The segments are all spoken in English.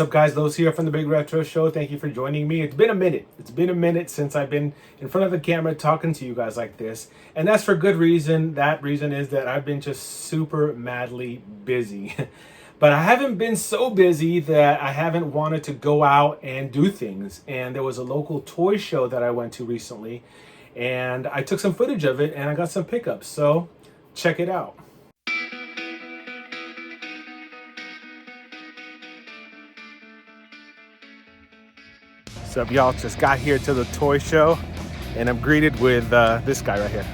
up, guys? Lowe's here from the Big Retro Show. Thank you for joining me. It's been a minute. It's been a minute since I've been in front of the camera talking to you guys like this. And that's for good reason. That reason is that I've been just super madly busy. But I haven't been so busy that I haven't wanted to go out and do things. And there was a local toy show that I went to recently. And I took some footage of it and I got some pickups. So check it out. What's up, y'all? Just got here to the toy show and I'm greeted with this guy right here.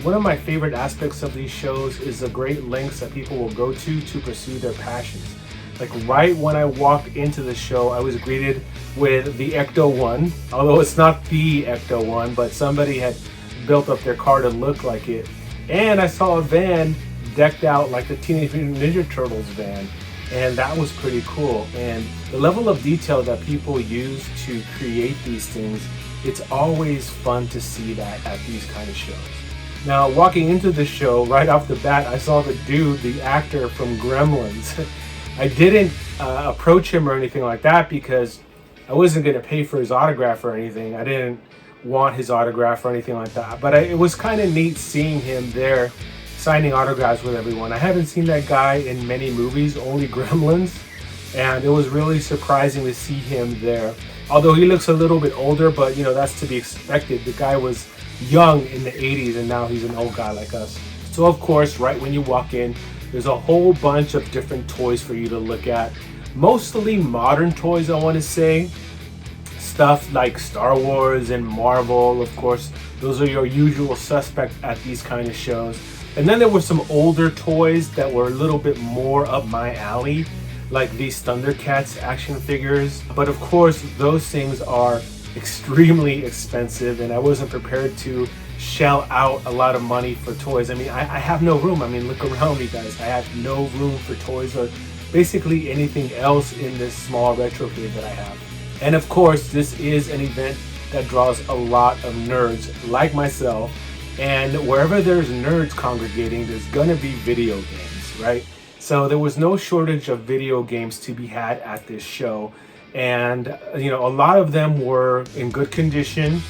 One of my favorite aspects of these shows is the great lengths that people will go to pursue their passions. Like right when I walked into the show, I was greeted with the Ecto 1, although it's not the Ecto 1, but somebody had built up their car to look like it. And I saw a van decked out like the Teenage Mutant Ninja Turtles van, and that was pretty cool. And the level of detail that people use to create these things, it's always fun to see that at these kind of shows. Now, walking into the show, right off the bat, I saw the dude, the actor from Gremlins. I didn't approach him or anything like that because I wasn't going to pay for his autograph or anything. I didn't want his autograph or anything like that. But it was kind of neat seeing him there signing autographs with everyone. I haven't seen that guy in many movies, only Gremlins, and it was really surprising to see him there. Although he looks a little bit older, but you know, that's to be expected. The guy was young in the 80s and now he's an old guy like us. So of course, right when you walk in, there's a whole bunch of different toys for you to look at. Mostly modern toys, I want to say. Stuff like Star Wars and Marvel, of course. Those are your usual suspect at these kind of shows. And then there were some older toys that were a little bit more up my alley, like these Thundercats action figures. But of course, those things are extremely expensive and I wasn't prepared to shell out a lot of money for toys. I mean, I have no room. I mean, look around me, guys. I have no room for toys or basically anything else in this small retro cave that I have. And of course, this is an event that draws a lot of nerds like myself. And wherever there's nerds congregating, there's gonna be video games, right? So there was no shortage of video games to be had at this show. And, you know, a lot of them were in good condition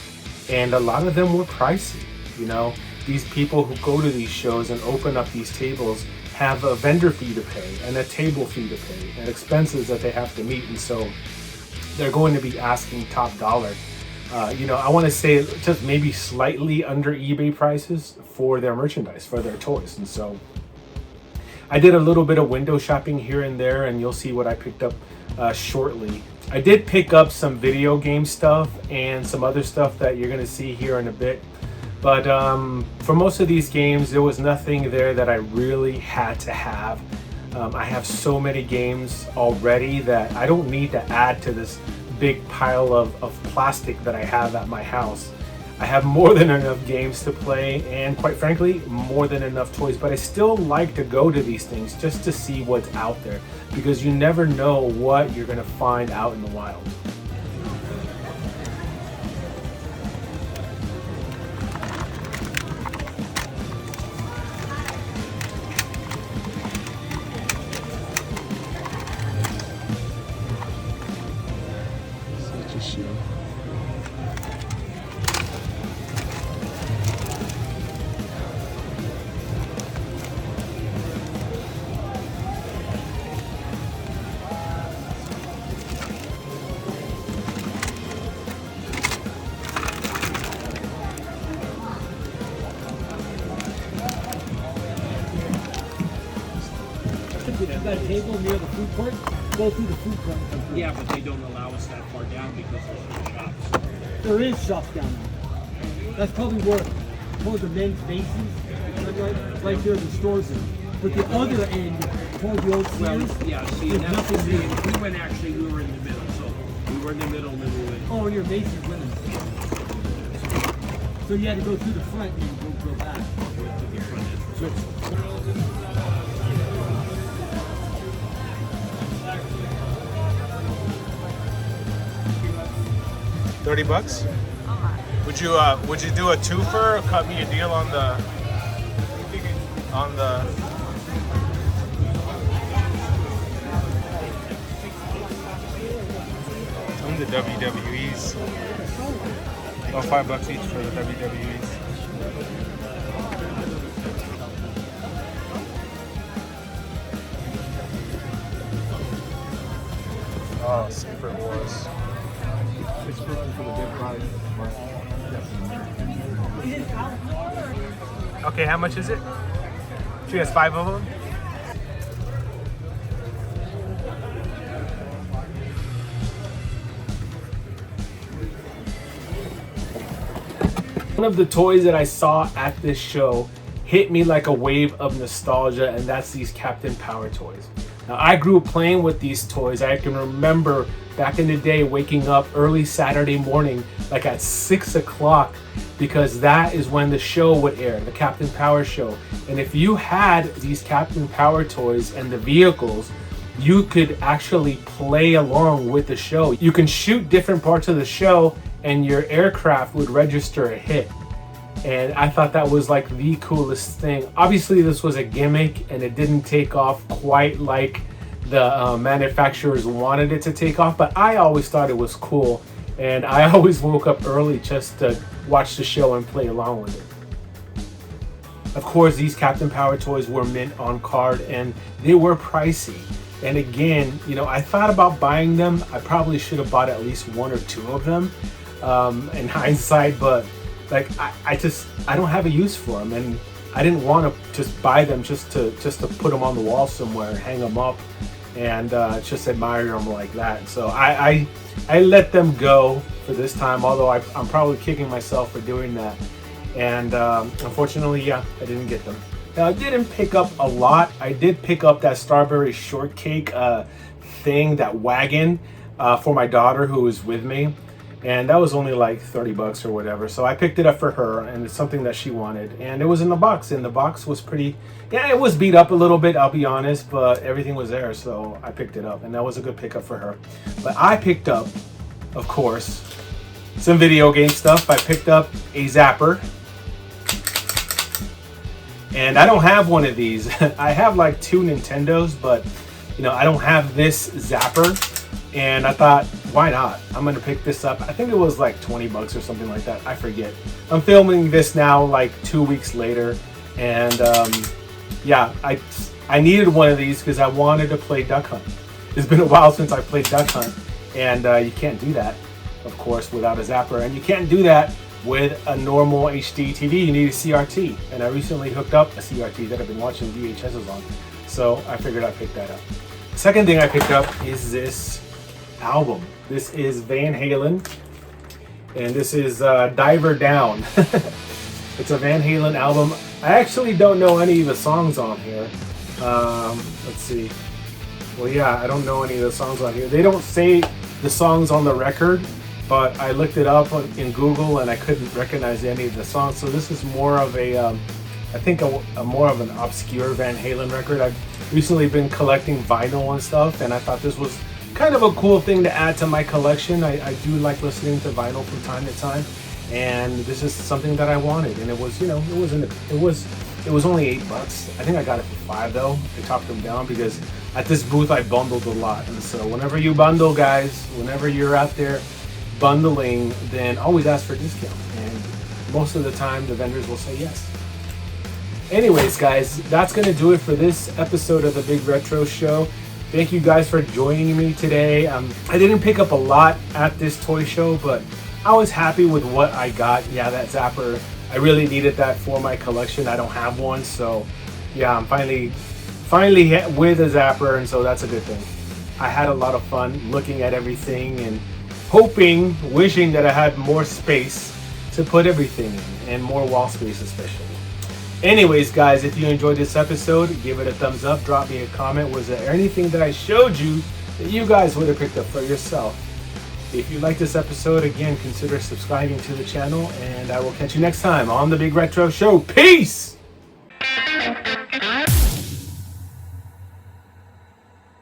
and a lot of them were pricey. You know, these people who go to these shows and open up these tables have a vendor fee to pay and a table fee to pay and expenses that they have to meet. And so they're going to be asking top dollar. You know, I want to say just maybe slightly under eBay prices for their merchandise, for their toys. And so I did a little bit of window shopping here and there, and you'll see what I picked up shortly. I did pick up some video game stuff and some other stuff that you're going to see here in a bit. But for most of these games, there was nothing there that I really had to have. I have so many games already that I don't need to add to this big pile of plastic that I have at my house. I have more than enough games to play and quite frankly, more than enough toys, but I still like to go to these things just to see what's out there because you never know what you're gonna find out in the wild. If you've got a table near the food court, go through the food court. Yeah, but they don't allow us that far down because there's no shops. There is shops down there. That's probably where the men's bases, right here the stores are. But the other end, toward the old Sears, yeah, see, there's that's nothing the there. thing. We went actually, we were in the middle, so we were in the middle and then we went. Oh, and your Macy's women's. So you had to go through the front and go back. To the front entrance. $30? Would you do a twofer or cut me a deal on the WWEs? About $5 each for the WWEs. Oh, Secret Wars. $6.50 for the big price. Okay, how much is it? She has 5 of them? One of the toys that I saw at this show hit me like a wave of nostalgia, and that's these Captain Power toys. Now, I grew up playing with these toys. I can remember back in the day waking up early Saturday morning, like at 6 o'clock, because that is when the show would air, the Captain Power show. And if you had these Captain Power toys and the vehicles, you could actually play along with the show. You can shoot different parts of the show and your aircraft would register a hit. And I thought that was like the coolest thing. Obviously this was a gimmick and it didn't take off quite like the manufacturers wanted it to take off, but I always thought it was cool. And I always woke up early just to watch the show and play along with it. Of course, these Captain Power toys were mint on card and they were pricey. And again, you know, I thought about buying them. I probably should have bought at least 1 or 2 of them in hindsight, but like I don't have a use for them, and I didn't want to just buy them just to put them on the wall somewhere, hang them up, and just admire them like that. So I let them go for this time, although I'm probably kicking myself for doing that. And unfortunately, yeah, I didn't get them. Now, I didn't pick up a lot. I did pick up that strawberry shortcake thing, that wagon, for my daughter who was with me. And that was only like $30 or whatever. So I picked it up for her, and it's something that she wanted. And it was in the box, and the box was pretty, yeah, it was beat up a little bit, I'll be honest, but everything was there. So I picked it up, and that was a good pickup for her. But I picked up, of course, some video game stuff. I picked up a Zapper. And I don't have one of these. I have like 2 Nintendos, but you know, I don't have this Zapper. And I thought, why not? I'm gonna pick this up. I think it was like $20 or something like that. I forget. I'm filming this now like 2 weeks later. And yeah, I needed one of these because I wanted to play Duck Hunt. It's been a while since I played Duck Hunt. And you can't do that, of course, without a Zapper. And you can't do that with a normal HD TV. You need a CRT, and I recently hooked up a CRT that I've been watching VHSs on, so I figured I'd pick that up. Second thing I picked up is this album. This is Van Halen, and this is Diver Down. It's a Van Halen album. I actually don't know any of the songs on here. Let's see. Well, yeah, I don't know any of the songs on here. They don't say the songs on the record, but I looked it up in Google and I couldn't recognize any of the songs. So this is more of a, I think a more of an obscure Van Halen record. I've recently been collecting vinyl and stuff, and I thought this was kind of a cool thing to add to my collection. I do like listening to vinyl from time to time, and this is something that I wanted. And it was, you know, it was only $8. I think I got it for $5 though. They talked them down because at this booth I bundled a lot. And so whenever you bundle, guys, whenever you're out there bundling, then always ask for a discount, and most of the time the vendors will say yes. Anyways, guys, that's gonna do it for this episode of the Big Retro Show. Thank you guys for joining me today. I didn't pick up a lot at this toy show, but I was happy with what I got. Yeah, that Zapper, I really needed that for my collection. I don't have one, so yeah, I'm finally with a Zapper, and so that's a good thing. I had a lot of fun looking at everything and wishing that I had more space to put everything in, and more wall space especially. Anyways, guys, if you enjoyed this episode, give it a thumbs up, drop me a comment. Was there anything that I showed you that you guys would have picked up for yourself? If you like this episode, again, consider subscribing to the channel, and I will catch you next time on the Big Retro Show. Peace!